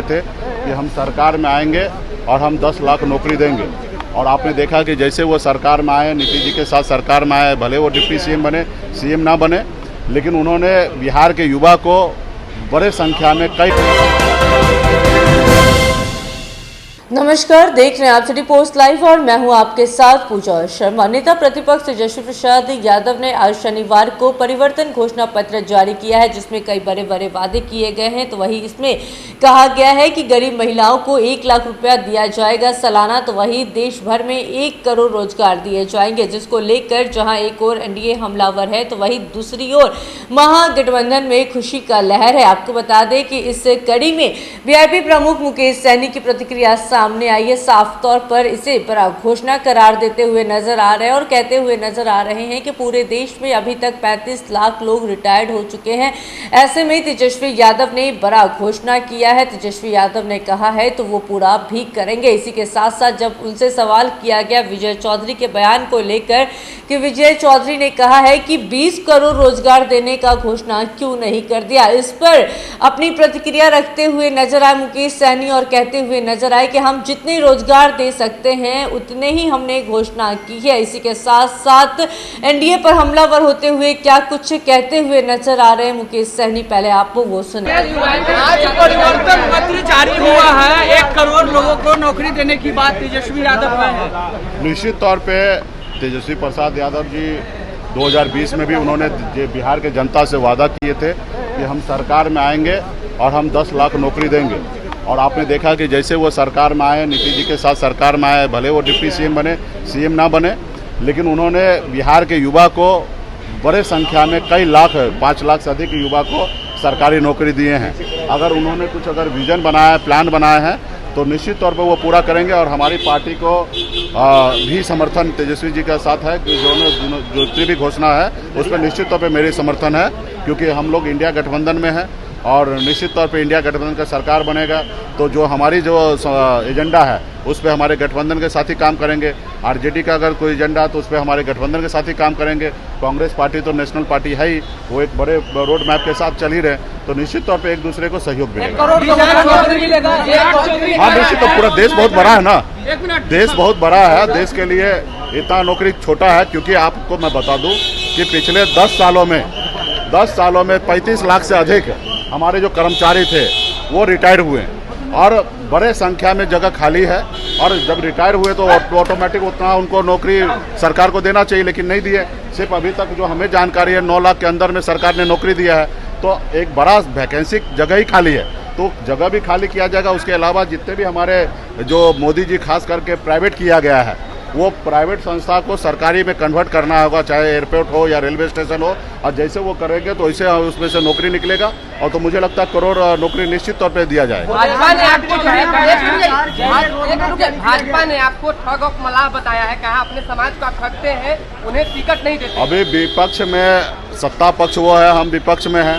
किए थे कि हम सरकार में आएंगे और हम 10 लाख नौकरी देंगे। और आपने देखा कि जैसे वो सरकार में आए, नीतीश जी के साथ सरकार में आए, भले वो डिप्टी सीएम बने, सीएम ना बने, लेकिन उन्होंने बिहार के युवा को बड़े संख्या में नमस्कार, देख रहे हैं आप सिटी पोस्ट लाइव और मैं हूं आपके साथ पूजा शर्मा। नेता प्रतिपक्ष तेजस्वी प्रसाद यादव ने आज शनिवार को परिवर्तन घोषणा पत्र जारी किया है, जिसमें कई बड़े बड़े वादे किए गए हैं। तो वहीं इसमें कहा गया है कि गरीब महिलाओं को 1 लाख रुपया दिया जाएगा सालाना। तो वहीं देश भर में 1 करोड़ रोजगार दिए जाएंगे, जिसको लेकर जहां एक ओर एनडीए हमलावर है तो वहीं दूसरी ओर महागठबंधन में खुशी का लहर है। आपको बता दें कि इस कड़ी में वीआईपी प्रमुख मुकेश सहनी की प्रतिक्रिया सामने आई है। साफ तौर पर इसे बड़ा घोषणा करार देते हुए नजर आ रहे हैं और कहते हुए नजर आ रहे हैं कि पूरे देश में अभी तक 35 लाख लोग रिटायर्ड हो चुके हैं। ऐसे में तेजस्वी यादव ने बड़ा घोषणा किया है। तेजस्वी यादव ने कहा है तो वो पूरा भी करेंगे। इसी के साथ साथ जब उनसे सवाल किया गया विजय चौधरी के बयान को लेकर कि विजय चौधरी ने कहा है कि 20 करोड़ रोजगार देने का घोषणा क्यों नहीं कर दिया, इस पर अपनी प्रतिक्रिया रखते हुए नजर आए मुकेश सहनी और कहते हुए नजर आए कि हम जितने रोजगार दे सकते हैं उतने ही हमने घोषणा की है। इसी के साथ साथ एनडीए पर हमलावर होते हुए क्या कुछ कहते हुए नजर आ रहे हैं मुकेश सहनी, पहले आप वो सुनिए। आज परिवर्तन पत्र जारी हुआ है, 1 करोड़ लोगों को नौकरी देने की बात तेजस्वी यादव का है। निश्चित तौर पे तेजस्वी प्रसाद यादव जी 2020 में भी उन्होंने बिहार के जनता से वादा किए थे कि हम सरकार में आएंगे और हम 10 लाख नौकरी देंगे। और आपने देखा कि जैसे वो सरकार में आए, नीतीश जी के साथ सरकार में आए, भले वो डिप्टी सीएम बने, सीएम ना बने, लेकिन उन्होंने बिहार के युवा को बड़े संख्या में कई लाख, 5 लाख से अधिक युवा को सरकारी नौकरी दिए हैं। अगर उन्होंने कुछ विजन बनाया है, प्लान बनाया है, तो निश्चित तौर पर वो पूरा करेंगे। और हमारी पार्टी को भी समर्थन तेजस्वी जी के साथ है कि जो जितनी भी घोषणा है उस पर निश्चित तौर पर मेरी समर्थन है, क्योंकि हम लोग इंडिया गठबंधन में हैं और निश्चित तौर पे इंडिया गठबंधन का सरकार बनेगा तो जो हमारी जो एजेंडा है उस पर हमारे गठबंधन के साथ ही काम करेंगे। आरजेडी का अगर कोई एजेंडा है तो उस पर हमारे गठबंधन के साथ ही काम करेंगे। कांग्रेस पार्टी तो नेशनल पार्टी है ही, वो एक बड़े रोड मैप के साथ चल ही रहे, तो निश्चित तौर पे एक दूसरे को सहयोग मिलेगा। हाँ, निश्चित, तो पूरा देश बहुत बड़ा है ना, देश बहुत बड़ा है, देश के लिए इतना नौकरी छोटा है। क्योंकि आपको मैं बता दूं कि पिछले 10 सालों में 35 लाख से अधिक हमारे जो कर्मचारी थे वो रिटायर हुए और बड़े संख्या में जगह खाली है। और जब रिटायर हुए तो ऑटोमेटिक उतना उनको नौकरी सरकार को देना चाहिए, लेकिन नहीं दिए। सिर्फ अभी तक जो हमें जानकारी है 9 लाख के अंदर में सरकार ने नौकरी दिया है, तो एक बड़ा वैकेंसी जगह ही खाली है, तो जगह भी खाली किया जाएगा। उसके अलावा जितने भी हमारे जो मोदी जी खास करके प्राइवेट किया गया है, वो प्राइवेट संस्था को सरकारी में कन्वर्ट करना होगा, चाहे एयरपोर्ट हो या रेलवे स्टेशन हो। और जैसे वो करेंगे तो इसे उसमें से नौकरी निकलेगा और तो मुझे लगता है करोड़ नौकरी निश्चित तौर पे दिया जाएगा। भाजपा ने आपको ठग और मलाह बताया है, कहा अपने समाज को आप ठगते हैं, उन्हें टिकट नहीं देते। अभी विपक्ष में, सत्ता पक्ष वो है, हम विपक्ष में हैं।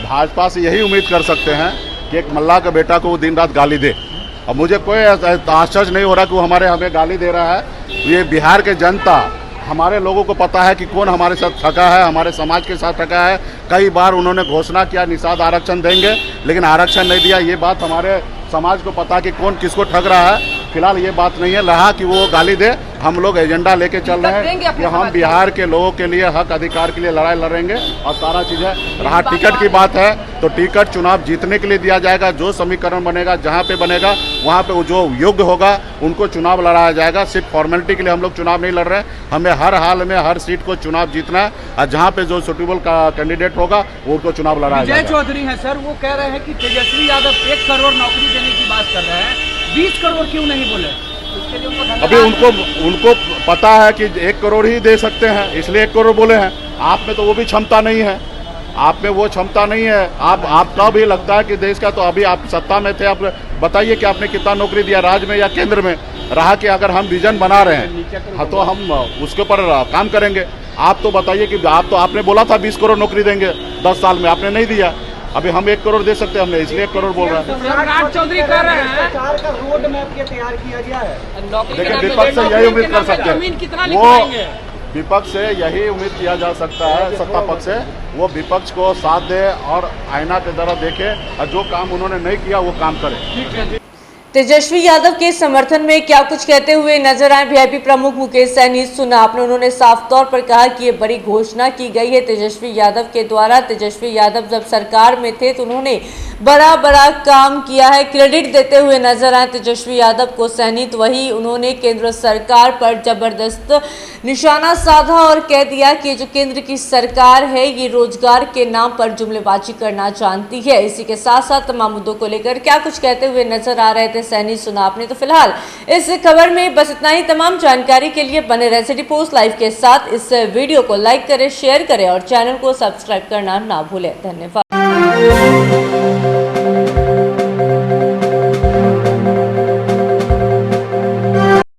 भाजपा से यही उम्मीद कर सकते हैं कि एक मल्लाह के बेटा को वो दिन रात गाली दे। अब मुझे कोई आश्चर्य नहीं हो रहा कि वो हमें गाली दे रहा है। ये बिहार के जनता, हमारे लोगों को पता है कि कौन हमारे साथ ठगा है, हमारे समाज के साथ ठगा है। कई बार उन्होंने घोषणा किया निषाद आरक्षण देंगे, लेकिन आरक्षण नहीं दिया। ये बात हमारे समाज को पता है कि कौन किसको ठग रहा है। फिलहाल ये बात नहीं है रहा कि वो गाली दे। हम लोग एजेंडा लेके चल रहे हैं कि हम बिहार के लोगों के लिए, हक अधिकार के लिए लड़ाई लड़ेंगे और सारा चीज़ है। रहा टिकट की बात है तो टिकट चुनाव जीतने के लिए दिया जाएगा। जो समीकरण बनेगा, जहाँ पे बनेगा वहाँ पे जो योग्य होगा उनको चुनाव लड़ाया जाएगा। सिर्फ फॉर्मेलिटी के लिए हम लोग चुनाव नहीं लड़ रहे हैं, हमें हर हाल में हर सीट को चुनाव जीतना है और जहाँ पे जो सुटेबल कैंडिडेट होगा वो उनको चुनाव लड़ाया जाएगा। विजय चौधरी है सर, वो कह रहे हैं कि तेजस्वी यादव 1 करोड़ नौकरी देने की बात कर रहे हैं, 20 करोड़ क्यों नहीं बोले? अभी उनको पता है कि 1 करोड़ ही दे सकते हैं, इसलिए 1 करोड़ बोले हैं। आप में तो वो भी क्षमता नहीं है, आप में वो क्षमता नहीं है। आपका भी लगता है कि देश का, तो अभी आप सत्ता में थे, आप बताइए कि आपने कितना नौकरी दिया राज्य में या केंद्र में। रहा कि अगर हम विजन बना रहे हैं हाँ, तो हम उसके ऊपर काम करेंगे। आप तो बताइए कि आपने बोला था 20 करोड़ नौकरी देंगे 10 साल में, आपने नहीं दिया। अभी हम 1 करोड़ दे सकते हैं, हमने इसलिए 1 करोड़ बोल रहे हैं। चौधरी कर रहे हैं सरकार का रोड मैप तैयार किया गया है। देखिए विपक्ष से यही उम्मीद कर सकते हैं। विपक्ष से यही उम्मीद किया जा सकता है, सत्ता पक्ष से वो विपक्ष को साथ दे और आईना की तरह देखे और जो काम उन्होंने नहीं किया वो काम करे। तेजस्वी यादव के समर्थन में क्या कुछ कहते हुए नजर आए वीआईपी प्रमुख मुकेश सैनी, सुना आपने। उन्होंने साफ तौर पर कहा कि ये बड़ी घोषणा की गई है तेजस्वी यादव के द्वारा। तेजस्वी यादव जब सरकार में थे तो उन्होंने बड़ा काम किया है, क्रेडिट देते हुए नजर आए तेजस्वी यादव को सैनी। तो वही उन्होंने केंद्र सरकार पर जबरदस्त निशाना साधा और कह दिया कि जो केंद्र की सरकार है ये रोजगार के नाम पर जुमलेबाजी करना जानती है। इसी के साथ साथ तमाम मुद्दों को लेकर क्या कुछ कहते हुए नजर आ रहे थे सैनी, सुना आपने। तो फिलहाल इस खबर में बस इतना ही। तमाम जानकारी के लिए बने रहे सिटी पोस्ट लाइव के साथ। इस वीडियो को लाइक करें, शेयर करें और चैनल को सब्सक्राइब करना ना भूलें। धन्यवाद।